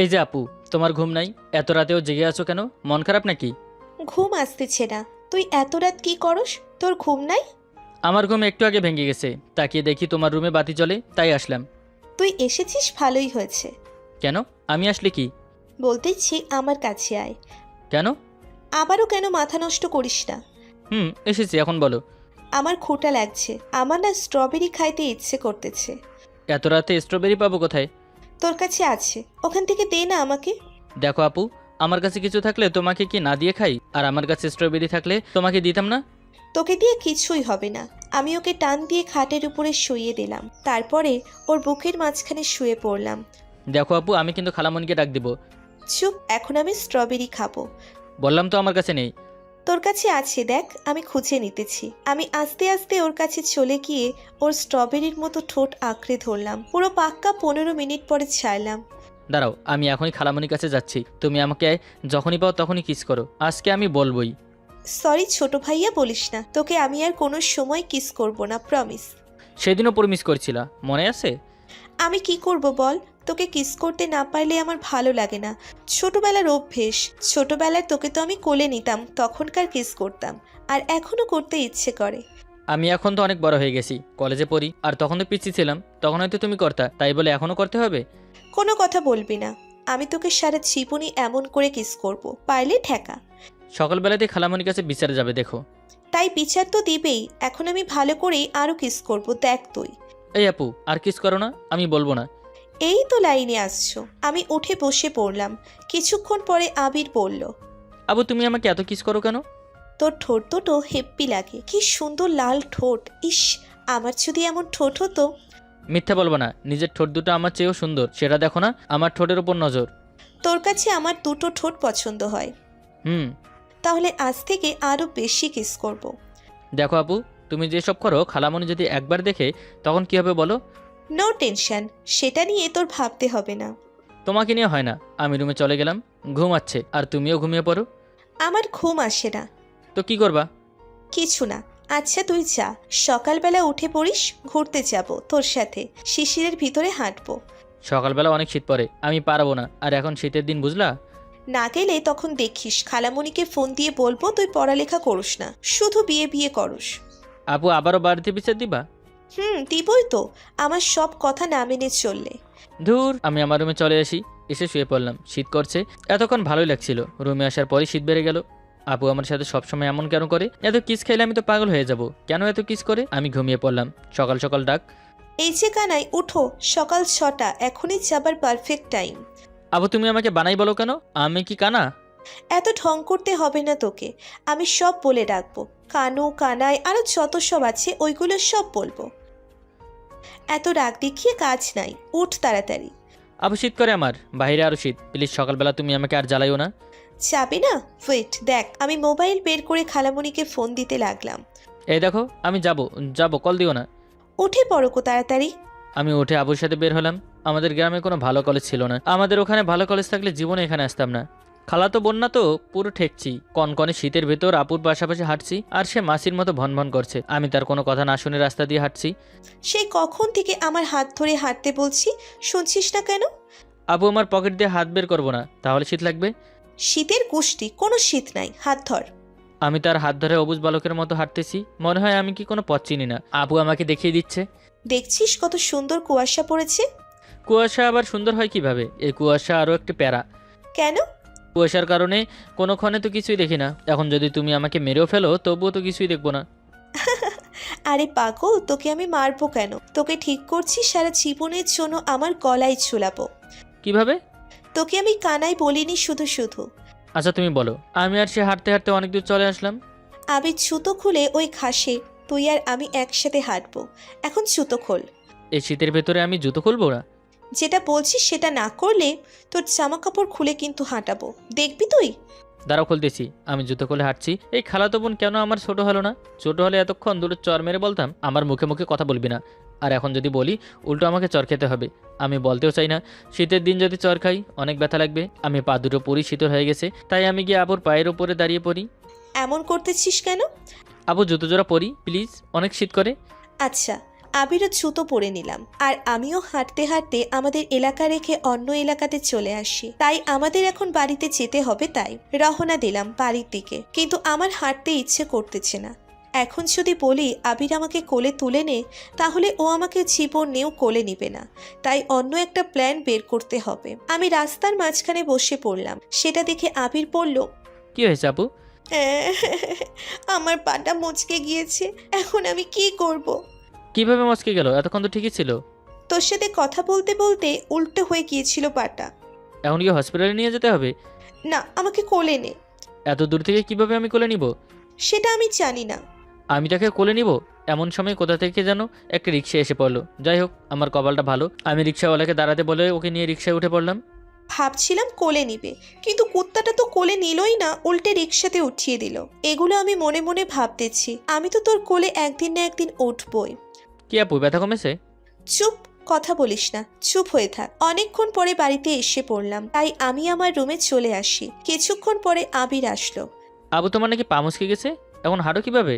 এই যে আপু, তোমার ঘুম নাই? এত রাতেও জেগে আছো কেন? মন খারাপ নাকি? ঘুম আসতেছে না। তুই এত রাত কি করস? তোর ঘুম নাই? আমার ঘুম একটু আগে ভেঙে গেছে, তাকিয়ে দেখি তোমার রুমে বাতি জ্বলে, তাই আসলাম। তুই এসেছিস ভালোই হয়েছে। কেন? আমি আসলে কি? বলতেছি আমার কাছে আয়। কেন? আবারও কেন মাথা নষ্ট করিস না। এসেছি, এখন বলো। আমার খোঁটা লাগছে। আমার না স্ট্রবেরি খাইতে ইচ্ছে করতেছে। এত রাতে স্ট্রবেরি পাবো কোথায়? তোর কাছে আছে, ওখান থেকে দে না আমাকে। দেখো আপু, আমার কাছে কিছু থাকলে তোমাকে কি না দিয়ে খাই? আর আমার কাছে স্ট্রবেরি থাকলে তোমাকে দিতাম না? তোকে দিয়ে কিছুই হবে না। আমি ওকে টান দিয়ে খাটের উপরে শুইয়ে দিলাম, তারপরে ওর বুকের মাঝখানে শুয়ে পড়লাম। দেখো আপু, আমি কিন্তু খালামণিকে ডাক দিব। চুপ, এখন আমি স্ট্রবেরি খাবো। বললাম তো আমার কাছে নেই। তোর কাছে আছে, দেখ আমি খুঁজে নিতেছি। আমি আস্তে আস্তে ওর কাছে চলে গিয়ে ওর স্ট্রবেরির মতো ঠোঁট আঁকড়ে ধরলাম। পুরো পাক্কা 15 মিনিট পরে ছাড়লাম। দাঁড়াও, আমি এখনই খালামণির কাছে যাচ্ছি। তুমি আমাকে যখনই পাও তখনই কিস করো, আজকে আমি বলবোই। সরি ছোট ভাইয়া বলিস না, তোকে আমি আর কোনো সময় কিস করব না, প্রমিস। সেদিনও প্রমিস করছিলা, মনে আছে? আমি কি করব বল? তোকে কিস করতে না পারলে আমার ভালো লাগে না। ছোটবেলার অভ্যেস। ছোটবেলার তোকে তো আমি কোলে নিতাম, তখনকার কিস করতাম। আর এখনো করতে ইচ্ছে করে। আমি এখন তো অনেক বড় হয়ে গেছি, কলেজে পড়ি। আর তখন তো পিচ্ছি ছিলাম, তখন হয়তো তুমি করতা, তাই বলে এখনো করতে হবে? কোনো কথা বলবি না। আমি তোকে সারা জীবনই এমন করে কিস করব, পারলে ঠেকা। সকালবেলাতে খালামণির কাছে বিচারে যাবে, দেখো। তাই বিচার তো দিবেই। এখন আমি ভালো করেই আরো কিস করব, দেখ তুই। এই আপু, আর কিস করো না, আমি বলবো না। এই তো লাইনে আসছো। আমি উঠে বসে পড়লাম। কিছুক্ষণ পরে আবির বলল, আবু, তুমি আমাকে এত কিস করো কেন? তোর ঠোঁট দুটো হেপ্পি লাগে, কি সুন্দর লাল ঠোঁট। ইস, আমার যদি এমন ঠোঁট হতো। মিথ্যা বলবো না, নিজের ঠোঁট দুটো আমার চেয়েও সুন্দর, সেটা দেখো না। আমার ঠোঁটের ওপর নজর। তোর কাছে আমার দুটো ঠোঁট পছন্দ হয়। হুম। তাহলে আজ থেকে আরো বেশি কিস করব। দেখো আপু, তুমি যেসব করো খালামণি যদি একবার দেখে, তখন কি হবে বলো? নো টেনশন, সেটা নিয়ে তোর ভাবতে হবে না। তোমাকে নিয়ে হয় না। আমি রুমে চলে গেলাম, ঘুমাচ্ছে, আর তুমিও ঘুমিয়ে পড়ো। আমার ঘুম আসে না। তো কি করবা? কিছু না। আচ্ছা তুই যা, সকালবেলা উঠে পড়িস। ঘুরতে যাব তোর সাথে, শিশিরের ভিতরে হাঁটবো। সকালবেলা অনেক শীত পড়ে, আমি পারবো না। আর এখন শীতের দিন, বুঝলা? না গেলে তখন দেখিস খালামণিকে ফোন দিয়ে বলবো তুই পড়ালেখা করস না, শুধু বিয়ে বিয়ে করস। আপু, আবারও বাড়িতে বিচার দিবা? দিবই তো। আমার সব কথা না মেনে চললে। ধুর, আমি আমার রুমে চলে আসি। এসে শুয়ে পড়লাম, শীত করছে। এতক্ষণ ভালোই লাগছিল, রুমে আসার পরই শীত বেড়ে গেল। আপু আমার সাথে সবসময় এমন কেন করে? এত কিস খাইলে আমি তো পাগল হয়ে যাব। কেন এত কিস করে? আমি ঘুমিয়ে পড়লাম। সকাল সকাল ডাক। এই যে কানাই, উঠো, সকাল 6টা, এখনই যাবার পারফেক্ট টাইম। আপু, তুমি আমাকে বানাই বলো কেন? আমি কি কানা? এত ঢং করতে হবে না তোকে। আমি সব বলে ডাকবো। কানু, কানাই, আরো যত সব আছে ওইগুলো সব বলবো। এত রাগ দেখিয়ে কাজ নাই, উঠ তাড়াতাড়ি। আপু, শীত করে আমার, বাইরে আরো শীত। প্লিজ সকালবেলা তুমি আমাকে আর জ্বালাইও না। যাবে না? ওয়েট, দেখ। আমি মোবাইল বের করে খালামণিকে ফোন দিতে লাগলাম। এই দেখো, আমি যাব যাব, কল দিও না। উঠে পড়ো কো তাড়াতাড়ি। আমি উঠে আবুর সাথে বের হলাম। আমাদের গ্রামে কোনো ভালো কলেজ ছিল না। আমাদের ওখানে ভালো কলেজ থাকলে জীবনে এখানে আসতাম না। খালাতো বন্যা তো পুরো ঠেকছি। কনকনে শীতের ভেতর আপুর পাশাপাশি হাঁটছি, আর সে মাসির মতো ভনভন করছে। আমি তার কোনো কথা না শুনে রাস্তা দিয়ে হাঁটছি। সেই কখন থেকে আমার হাত ধরে হাঁটতে বলছি, শুনছিস না কেন? আপু, আমার পকেট দিয়ে হাত বের করবো না, তাহলে শীত লাগবে। শীতের গোষ্ঠী, কোনো শীত নাই, হাত ধর। আমি তার হাত ধরে অবুজ বালকের মতো হাঁটতেছি, মনে হয় আমি কি কোনো পথ চিনি না। আপু আমাকে দেখিয়ে দিচ্ছে। দেখছিস কত সুন্দর কুয়াশা পড়েছে। কুয়াশা আবার সুন্দর হয় কিভাবে? এই কুয়াশা আরও একটি প্যারা। কেন? কুয়াশার কারণে কোনোক্ষণে তো কিছুই দেখি না। এখন যদি তুমি আমাকে মেরেও ফেলো, তবুও তো কিছুই দেখবো না। আরে পাগল, তোকে আমি মারবো কেন? তোকে ঠিক করছি, সারা জীবনের জন্য আমার গলায় ঝুলাবো। কিভাবে? তোকে আমি কানাই বলিনি শুধু শুধু। আচ্ছা তুমি বলো। আমি আর সে হাঁটতে হাঁটতে অনেক দূর চলে আসলাম। আমি জুতো খুলে ওই ঘাসে তুই আর আমি একসাথে হাঁটবো। এখন জুতো খোল। এই শীতের ভেতরে আমি জুতো খুলবো না? যেটা বলছিস সেটা না করলে তোর জামা কাপড় খুলে কিন্তু হাঁটাবো, দেখবি তুই। দাঁড়াও, খুলতেছি। আমি জুতো খুলে হাঁটছি। এই খালাতো বোন কেন আমার ছোট হলো না? ছোট হলে এতক্ষণ দুটো চর মেরে বলতাম আমার মুখে মুখে কথা বলবি না। আর এখন যদি বলি, উল্টো আমাকে চর খেতে হবে। আমি বলতেও চাই না। শীতের দিন যদি চর খাই, অনেক ব্যথা লাগবে। আমি পা দুটো পুরি শীতল হয়ে গেছে, তাই আমি গিয়ে আবুর পায়ের উপরে দাঁড়িয়ে পড়ি। এমন করতেছিস কেন? আবু, জুতো জোড়া পরি প্লিজ, অনেক শীত করে। আচ্ছা, আবিরও জুতো পরে নিলাম, আর আমিও হাঁটতে হাঁটতে আমাদের এলাকা রেখে অন্য এলাকাতে চলে আসি। তাই আমাদের এখন বাড়িতে যেতে হবে, তাই রওনা দিলাম বাড়ির দিকে। কিন্তু আমার হাঁটতে ইচ্ছে করতেছে না। এখন যদি বলি আবির আমাকে কোলে তুলে নে, তাহলে ও আমাকে জীবনেও কোলে নিবে না। তাই অন্য একটা প্ল্যান বের করতে হবে। আমি রাস্তার মাঝখানে বসে পড়লাম। সেটা দেখে আবির বলল, কি হয়েছে আপু? আমার পাটা মচকে গিয়েছে, এখন আমি কি করব? কিভাবে মচকে গেল? এতক্ষণ তো ঠিকই ছিল। তোর সাথে কথা বলতে বলতে উল্টো হয়ে গিয়েছিল পাটা। এখন কি হসপিটালে নিয়ে যেতে হবে? না, আমাকে কোলে নে। এত দূর থেকে কিভাবে আমি কোলে নিব? সেটা আমি জানি না। আমি তাকে কোলে নিব? এমন সময় কোথা থেকে যেন একটা রিক্সা এসে পড়লো। যাই হোক, আমার কপালটা ভালো, আমি রিক্সাওয়ালাকে দাঁড়াতে বলে ওকে নিয়ে রিক্সায় উঠে পড়লাম। ভাবছিলাম কোলে নিবে, কিন্তু কুত্তাটা তো কোলে নিলই না, উল্টে রিক্সাতে উঠিয়ে দিল। এগুলো আমি মনে মনে ভাবতেছি। আমি তো তোর কোলে একদিন না একদিন উঠবই। কি আপু, ব্যথা কমেছে? চুপ, কথা বলিস না, চুপ হয়ে থাক। অনেকক্ষণ পরে বাড়িতে এসে পড়লাম, তাই আমি আমার রুমে চলে আসি। কিছুক্ষণ পরে আবির আসলো। আবু, তোমার নাকি পা মুচকে গেছে? এখন হাঁটো কিভাবে?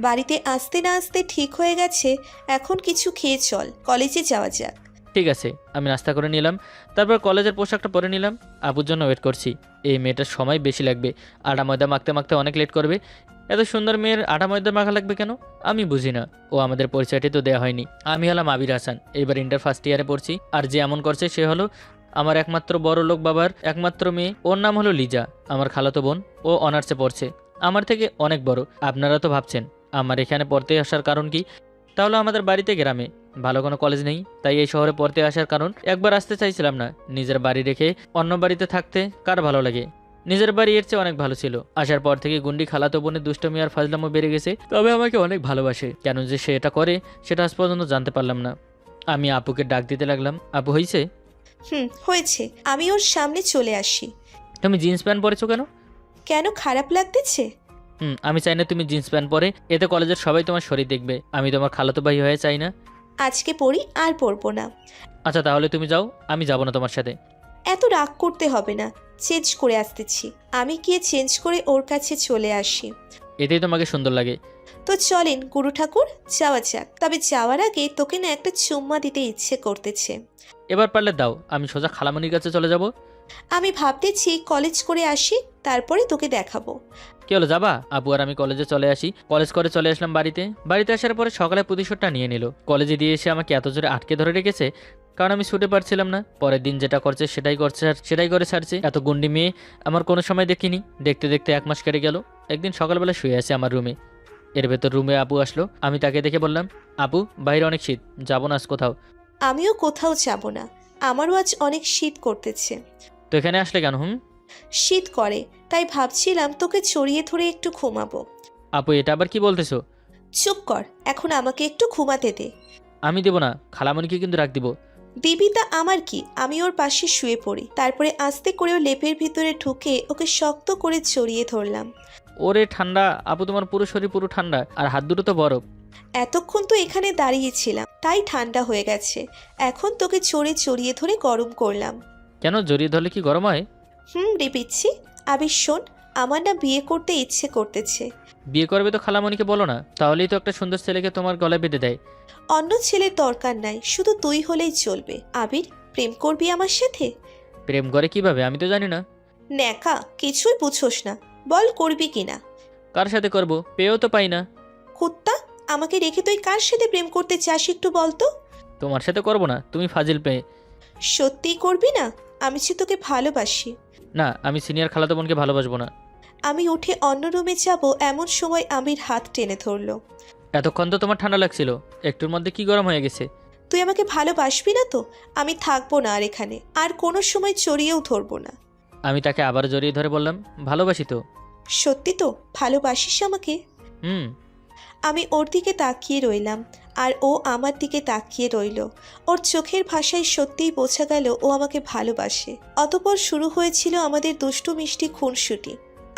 বাড়িতে আসতে না আসতে ঠিক হয়ে গেছে। এখন কিছু খেয়ে চল, কলেজে যাওয়া যাক। ঠিক আছে, আমি নাস্তা করে নিলাম, তারপর কলেজের পোশাকটা পরে নিলাম। আবুর জন্য ওয়েট করছি। এই মেয়েটার সময় বেশি লাগবে, আটা ময়দা মাখতে মাখতে অনেক লেট করবে। এত সুন্দর মেয়ের আটা ময়দা মাখা লাগবে কেন? আমি বুঝি না। ও আমাদের পরিচয়টি তো দেওয়া হয়নি। আমি হলাম আবির হাসান, এবার ইন্টার ফার্স্ট ইয়ারে পড়ছি। আর যে এমন করছে সে হলো আমার একমাত্র বড় লোক বাবার একমাত্র মেয়ে। ওর নাম হলো লিজা, আমার খালাতো বোন। ও অনার্সে পড়ছে, আমার থেকে অনেক বড়। আপনারা তো ভাবছেন আমার এখানে পড়তে আসার কারণ কি? তাহলে আমাদের বাড়িতে গ্রামে ভালো কোনো কলেজ নেই, তাই এই শহরে পড়তে আসার কারণ। একবার আসতে চাইছিলাম না, নিজের বাড়ি রেখে অন্য বাড়িতে থাকতে কার ভালো লাগে? নিজের বাড়ি এর চেয়ে অনেক ভালো ছিল। আসার পর থেকে গুন্ডি খালাতো বোনের দুষ্টমি আর ফাজলামো বেড়ে গেছে। তবে আমাকে অনেক ভালোবাসে, কেন যে সে এটা করে সেটা আজ পর্যন্ত জানতে পারলাম না। আমি আপুকে ডাক দিতে লাগলাম, আপু হয়েছে? হয়েছে। আমি ওর সামনে চলে আসি। তুমি জিন্স প্যান্ট পরেছো কেন? কেন, খারাপ লাগতেছে? আমি চাই না তুমি জিন্স প্যান্ট পরে, এতে কলেজের সবাই তোমার শরীর দেখবে। আমি তোমার খালাতো ভাই হয়ে চাই না। আজকে পড়ি, আর পড়বো না। আচ্ছা তাহলে তুমি যাও, আমি যাব না তোমার সাথে। এত রাগ করতে হবে না, চেঞ্জ করে আসতেছি। আমি গিয়ে চেঞ্জ করে ওর কাছে চলে আসি। এতেই তোমাকে সুন্দর লাগে। তো চলেন গুরু ঠাকুর, যাওয়া যাক। তবে যাওয়ার আগে তোকে না একটা চুম্মা দিতে ইচ্ছে করতেছে। এবার পারলে দাও, আমি সোজা খালামণির কাছে চলে যাব। আমি ভাবতেছি কলেজ করে আসি, তারপরে তোকে দেখাবো। কি হলো, যাবা? আপু আর আমি কলেজে চলে আসি। কলেজ করে চলে আসলাম বাড়িতে আসার পরে সকালে প্রতিশোধটা নিয়ে নিল। কলেজে দিয়ে এসে আমাকে এত জোরে আটকে ধরে রেখেছে, কারণ আমি ছুটে পারছিলাম না। পরের দিন যেটা করছে সেটাই করছে, আর সেটাই করে ছাড়ছে। এত গুন্ডি মেয়ে আমার কোনো সময় দেখিনি। দেখতে দেখতে 1 মাস কেটে গেল। একদিন সকালবেলা শুয়ে আছে আমার রুমে, এর ভেতর রুমে আপু আসলো। আমি তাকে দেখে বললাম, আপু বাইরে অনেক শীত, যাবো না আজ কোথাও? আমিও কোথাও যাব না, আমারও আজ অনেক শীত করতেছে। তো এখানে আসলে কেন? শীত করে, তাই ভাবছিলাম তোকে চড়িয়ে ধরে একটু ঘুমাবো। আপু এটা আবার কি বলতেছো? চুপ কর, এখন আমাকে একটু ঘুমাতে দে। আমি দেবো না, খালামণিকে কিন্তু রাখ দিব। দিবি তা আমার কি? আমি ওর পাশে শুয়ে পড়ি, তারপরে আস্তে করে ওর লেপের ভিতরে ঢুকে ওকে শক্ত করে জড়িয়ে ধরলাম। ওরে ঠান্ডা আপু, তোমার পুরো শরীর পুরো ঠান্ডা, আর হাত দুটো তো বরফ। এতক্ষণ তো এখানে দাঁড়িয়েছিলাম, তাই ঠান্ডা হয়ে গেছে। এখন তোকে জড়িয়ে ধরে গরম করলাম। কেন, জড়িয়ে ধরলে কি গরম হয়? রিপিচ্ছি। আবির শোন, আমার না বিয়ে করতে ইচ্ছে করতেছে। বিয়ে করবে তো খালামণিকে বলো না, তাহলেই তো একটা সুন্দর ছেলেকে তোমার গলায় বেঁধে দেয়। অন্য ছেলের দরকার নাই, শুধু তুই হলেই চলবে। আবির, প্রেম করবি আমার সাথে? প্রেম করে কিভাবে আমি তো জানি না। ন্যাকা, কিছুই বুঝোস না, বল করবি কিনা। কার সাথে করব, পেয়েও তো পাই না। কুত্তা, আমাকে রেখে তুই কার সাথে প্রেম করতে চাস একটু বলতো? তোমার সাথে করব না, তুমি ফাজিল পেয়ে। সত্যিই করবি না? আমি যে তোকে ভালোবাসি। না, আমি সিনিয়র খালাতো বোনকে ভালোবাসবো না। আমি উঠে অন্য রুমে যাব, এমন সময় আমির হাত টেনে ধরলো। এতক্ষণ তো তোমার ঠান্ডা লাগছিল, একটুর মধ্যে কি গরম হয়ে গেছে? তুই আমাকে ভালোবাসবি না তো? আমি থাকবো না আর এখানে, আর কোনো সময় চড়িয়েও ধরবো না। আমি তাকে আবার জড়িয়ে ধরে বললাম, ভালোবাসি তো। সত্যি তো ভালোবাসিস আমাকে? হুম। আমি ওর দিকে তাকিয়ে রইলাম, আর ও আমার দিকে তাকিয়ে রইল। ওর চোখের ভাষায় সত্যিই বোঝা গেল ও আমাকে ভালোবাসে। অতঃপর শুরু হয়েছিল আমাদের দুষ্টু মিষ্টি খুনসুটি।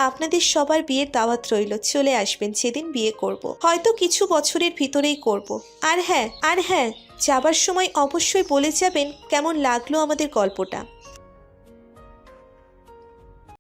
আপনাদের সবার বিয়ের দাওয়াত রইল, চলে আসবেন যেদিন বিয়ে করব। হয়তো কিছু বছরের ভিতরেই করব। আর হ্যাঁ, যাবার সময় অবশ্যই বলে যাবেন কেমন লাগলো আমাদের গল্পটা।